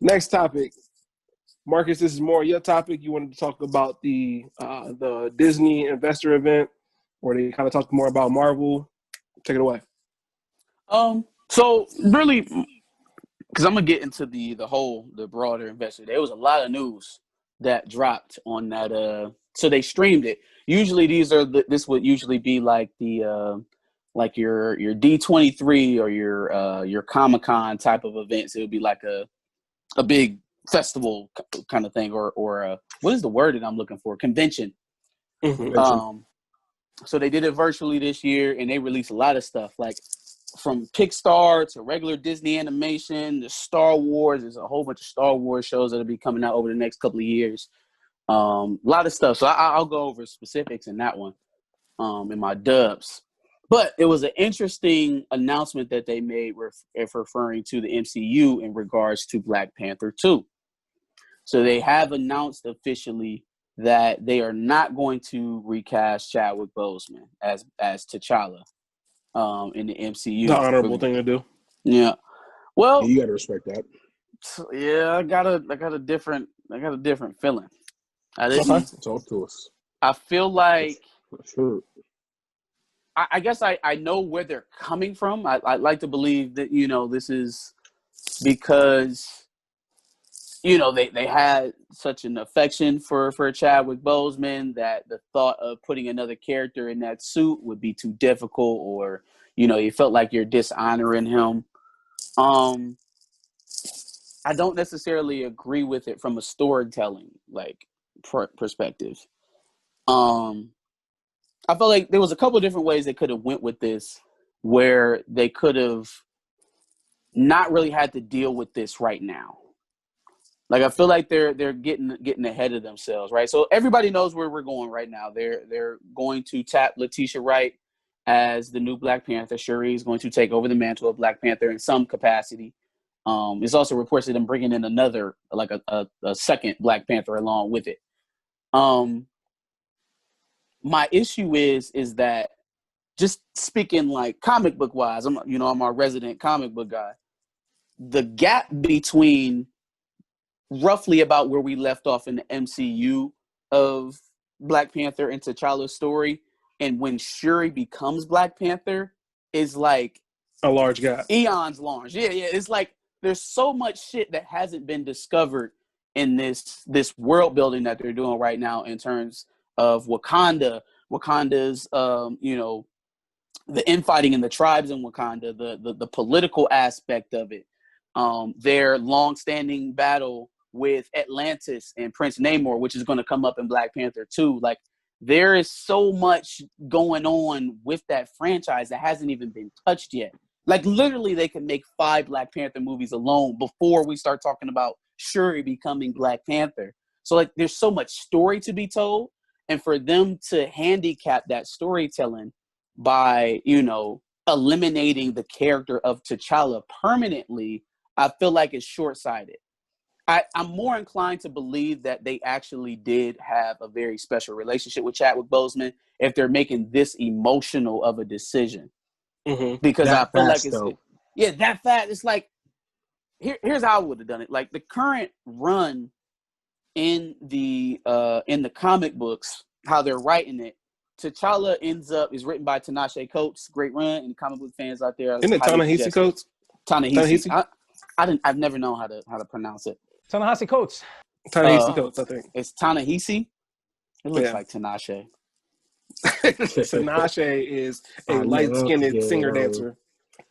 Next topic. Marcus, this is more your topic. You wanted to talk about the Disney investor event where they kind of talked more about Marvel. Take it away. So really, because I'm gonna get into the broader investor. There was a lot of news that dropped on that. So they streamed it. Usually, this would usually be like like your D23 or your Comic-Con type of events. It would be like a big festival kind of thing, or what is the word that I'm looking for? Convention. Mm-hmm. So they did it virtually this year, and they released a lot of stuff, like from Pixar to regular Disney animation to Star Wars. There's a whole bunch of Star Wars shows that'll be coming out over the next couple of years. A lot of stuff. So I'll go over specifics in that one, in my dubs. But it was an interesting announcement that they made referring to the MCU in regards to Black Panther 2. So they have announced officially that they are not going to recast Chadwick Boseman as T'Challa in the MCU. The honorable thing to do. Yeah. Well, you got to respect that. Yeah, I got a different feeling. Talk to us. I feel like Sure. I guess I know where they're coming from. I'd like to believe that, this is because, they had such an affection for Chadwick Boseman that the thought of putting another character in that suit would be too difficult, or, you felt like you're dishonoring him. I don't necessarily agree with it from a storytelling perspective. I felt like there was a couple of different ways they could have went with this, where they could have not really had to deal with this right now. Like, I feel like they're getting ahead of themselves, right? So everybody knows where we're going right now. They're going to tap Letitia Wright as the new Black Panther. Shuri is going to take over the mantle of Black Panther in some capacity. It's also reports of them bringing in another, like a second Black Panther along with it. My issue is that, just speaking like comic book wise, I'm our resident comic book guy. The gap between roughly about where we left off in the MCU of Black Panther and T'Challa's story, and when Shuri becomes Black Panther, is like a large gap. Eons large. Yeah. It's like there's so much shit that hasn't been discovered in this world building that they're doing right now in terms of Wakanda's, the infighting in the tribes in Wakanda, the political aspect of it, their long-standing battle with Atlantis and Prince Namor, which is going to come up in Black Panther 2. Like, there is so much going on with that franchise that hasn't even been touched yet. Like, literally, they can make 5 Black Panther movies alone before we start talking about Shuri becoming Black Panther. So, like, there's so much story to be told. And for them to handicap that storytelling by, eliminating the character of T'Challa permanently, I feel like it's short-sighted. I'm more inclined to believe that they actually did have a very special relationship with Chadwick Boseman if they're making this emotional of a decision. Mm-hmm. Because that I feel fast, like though. that fast. It's like, here's how I would have done it. Like, the current run in the comic books, how they're writing it, T'Challa is written by Tinashe Coates. Great run, and comic book fans out there. Isn't it Ta-Nehisi Coates? Ta-Nehisi. I've never known how to pronounce it. Ta-Nehisi Coates. Ta-Nehisi Coates, I think. It's Ta-Nehisi. It looks like Tinashe. Tinashe is a light-skinned singer-dancer.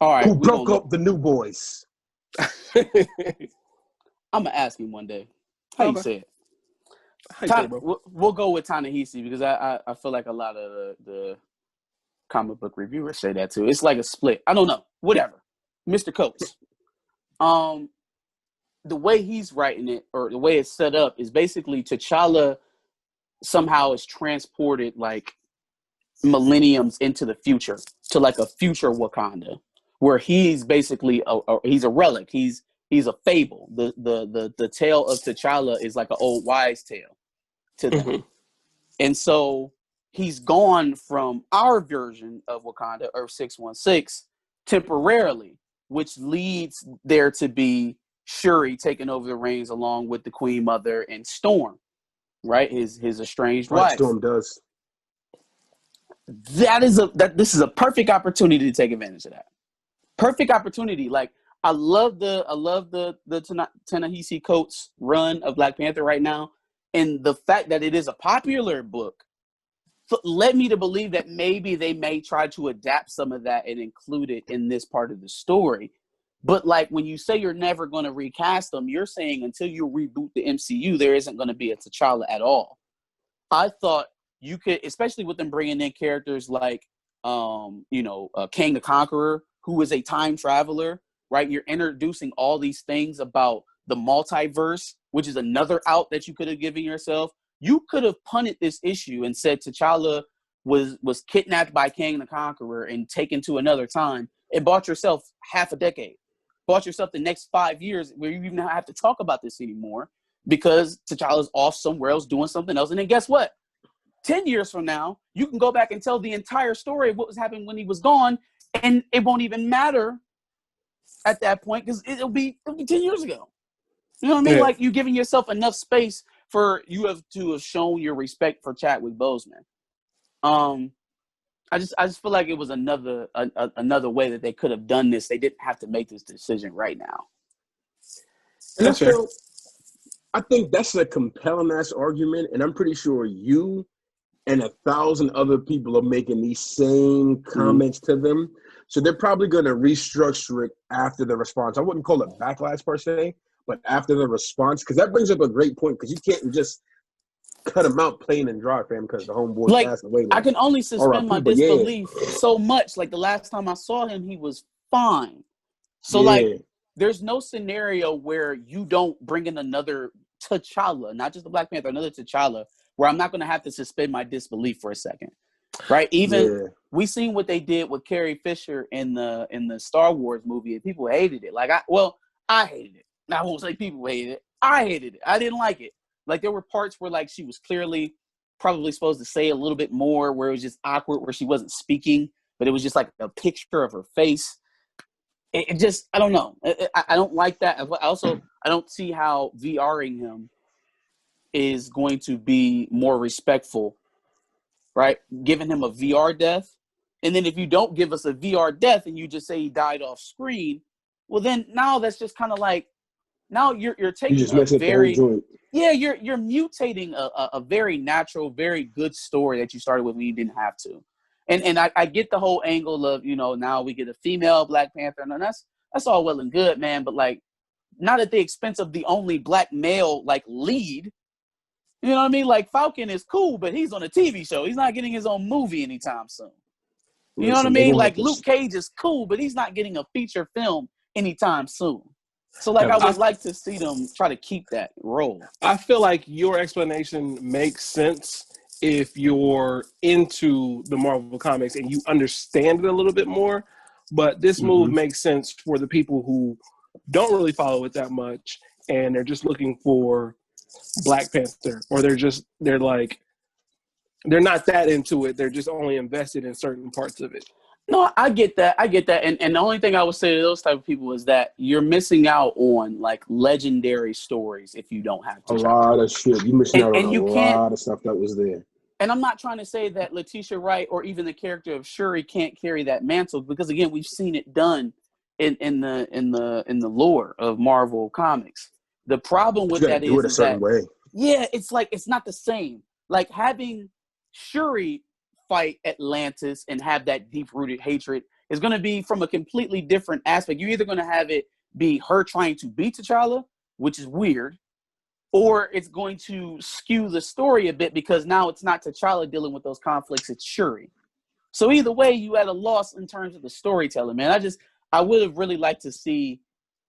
All right. Who broke up the New Boys? I'm going to ask him one day. How you say it? We'll go with Ta-Nehisi because I feel like a lot of the comic book reviewers say that too. It's like a split. I don't know. Whatever. Mr. Coates. The way he's writing it, or the way it's set up, is basically T'Challa somehow is transported like millenniums into the future, to like a future Wakanda, where he's basically he's a relic. He's a fable. The tale of T'Challa is like an old wise tale to them. Mm-hmm. And so he's gone from our version of Wakanda, Earth 616, temporarily, which leads there to be Shuri taking over the reins along with the Queen Mother and Storm, right? His estranged Right, wife. Storm does. This is a perfect opportunity to take advantage of that. Perfect opportunity. Like, I love the Ta-Nehisi Coates run of Black Panther right now, and the fact that it is a popular book led me to believe that maybe they may try to adapt some of that and include it in this part of the story. But like, when you say you're never going to recast them, you're saying until you reboot the MCU, there isn't going to be a T'Challa at all. I thought you could, especially with them bringing in characters like, Kang the Conqueror, who is a time traveler, right? You're introducing all these things about the multiverse, which is another out that you could have given yourself. You could have punted this issue and said T'Challa was kidnapped by Kang the Conqueror and taken to another time, and bought yourself half a decade. Bought yourself the next 5 years where you even don't have to talk about this anymore because T'Challa's off somewhere else doing something else. And then guess what? 10 years from now, you can go back and tell the entire story of what was happening when he was gone, and it won't even matter at that point because it'll be 10 years ago. You know what I mean? Yeah. Like, you giving yourself enough space for you have to have shown your respect for Chadwick Boseman. I just feel like it was another way that they could have done this. They didn't have to make this decision right now. And That's fair. I think that's a compelling ass argument, and I'm pretty sure you and 1,000 other people are making these same comments to them. So they're probably going to restructure it after the response. I wouldn't call it backlash per se, but after the response, because that brings up a great point, because you can't just cut him out plain and dry, fam, because the homeboy passed away. I can only suspend my disbelief yeah. so much. Like, the last time I saw him, he was fine. So like, there's no scenario where you don't bring in another T'Challa, not just the Black Panther, another T'Challa, where I'm not going to have to suspend my disbelief for a second, right? Even we seen what they did with Carrie Fisher in the Star Wars movie, and people hated it. Like, I hated it. I won't say people hated it. I hated it. I didn't like it. Like, there were parts where, like, she was clearly probably supposed to say a little bit more, where it was just awkward, where she wasn't speaking, but it was just like a picture of her face. It just, I don't know. I don't like that. I don't see how VRing him is going to be more respectful, right? Giving him a VR death. And then if you don't give us a VR death and you just say he died off screen, well, then now that's just kind of like, now you're taking a very, you're mutating a very natural, very good story that you started with when you didn't have to. And I get the whole angle of, now we get a female Black Panther, and that's all well and good, man. But like, not at the expense of the only Black male like lead. You know what I mean? Like, Falcon is cool, but he's on a TV show. He's not getting his own movie anytime soon. You know what I mean? Like, Luke Cage is cool, but he's not getting a feature film anytime soon. So like, I would like to see them try to keep that role. I feel like your explanation makes sense if you're into the Marvel comics and you understand it a little bit more. But this move makes sense for the people who don't really follow it that much and they're just looking for Black Panther, or they're not that into it. They're just only invested in certain parts of it. No, I get that. And the only thing I would say to those type of people is that you're missing out on like legendary stories if you don't have to. A lot of shit. You're missing out on a lot of stuff that was there. And I'm not trying to say that Letitia Wright or even the character of Shuri can't carry that mantle, because again, we've seen it done in the lore of Marvel Comics. The problem with that is that it's like, it's not the same. Like, having Shuri fight Atlantis and have that deep-rooted hatred is going to be from a completely different aspect. You're either going to have it be her trying to beat T'Challa, which is weird, or it's going to skew the story a bit because now it's not T'Challa dealing with those conflicts, it's Shuri. So either way, you had a loss in terms of the storytelling, man. I would have really liked to see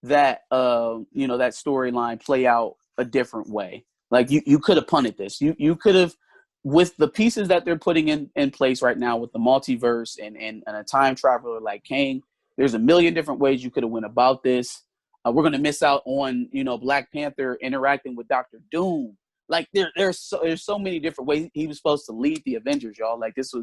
that, that storyline play out a different way. Like, you could have punted this. You could have, with the pieces that they're putting in place right now with the multiverse and a time traveler like Kang, there's a million different ways you could have went about this. We're going to miss out on, Black Panther interacting with Dr. Doom. Like, there's so many different ways he was supposed to lead the Avengers, y'all. Like, this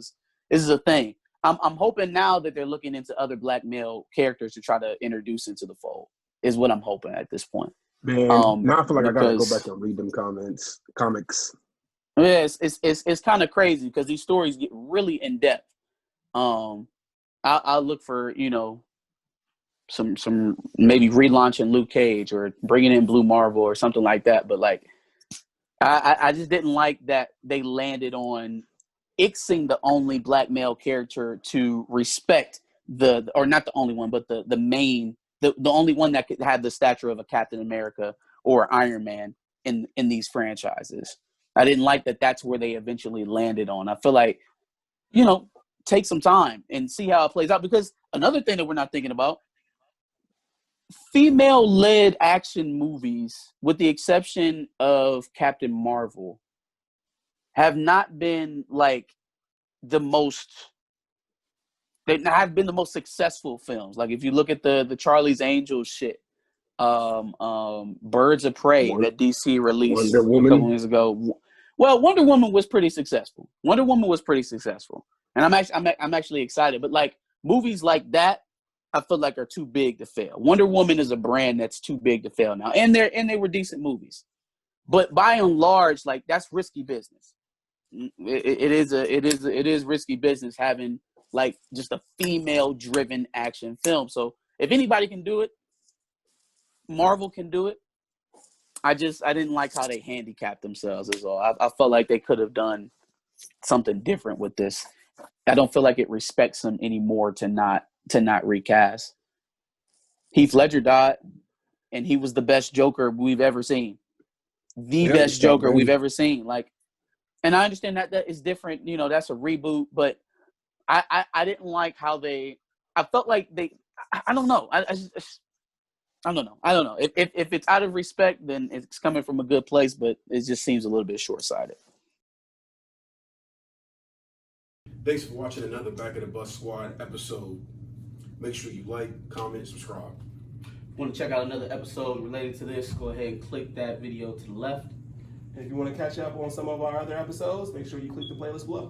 is a thing. I'm hoping now that they're looking into other Black male characters to try to introduce into the fold. is what I'm hoping at this point. Man, now I feel like I gotta go because back and read them comics. yeah, it's kind of crazy because these stories get really in depth. I'll look for, you know, some maybe relaunching Luke Cage or bringing in Blue Marvel or something like that. But like, I just didn't like that they landed on ixing the only black male character to respect or not the only one, but the main, the only one that could have the stature of a Captain America or Iron Man in these franchises. I didn't like that that's where they eventually landed on. I feel like, you know, take some time and see how it plays out, because another thing that we're not thinking about, female-led action movies, with the exception of Captain Marvel, have not been like the most, they have been the most successful films. Like if you look at the Charlie's Angels shit, Birds of Prey that DC released a couple years ago. Well, Wonder Woman was pretty successful. And I'm actually excited. But like movies like that, I feel like are too big to fail. Wonder Woman is a brand that's too big to fail now, and they were decent movies. But by and large, like that's risky business. It is risky business having like just a female-driven action film. So if anybody can do it, Marvel can do it. I didn't like how they handicapped themselves is all. I felt like they could have done something different with this. I don't feel like it respects them anymore to not recast. Heath Ledger died, and he was the best Joker we've ever seen. Best Joker we've ever seen. Like, and I understand that is different. You know, that's a reboot, but I didn't like how I felt like I don't know. I don't know. If it's out of respect, then it's coming from a good place, but it just seems a little bit short-sighted. Thanks for watching another Back of the Bus Squad episode. Make sure you like, comment, subscribe. Want to check out another episode related to this, go ahead and click that video to the left. And if you want to catch up on some of our other episodes, make sure you click the playlist below.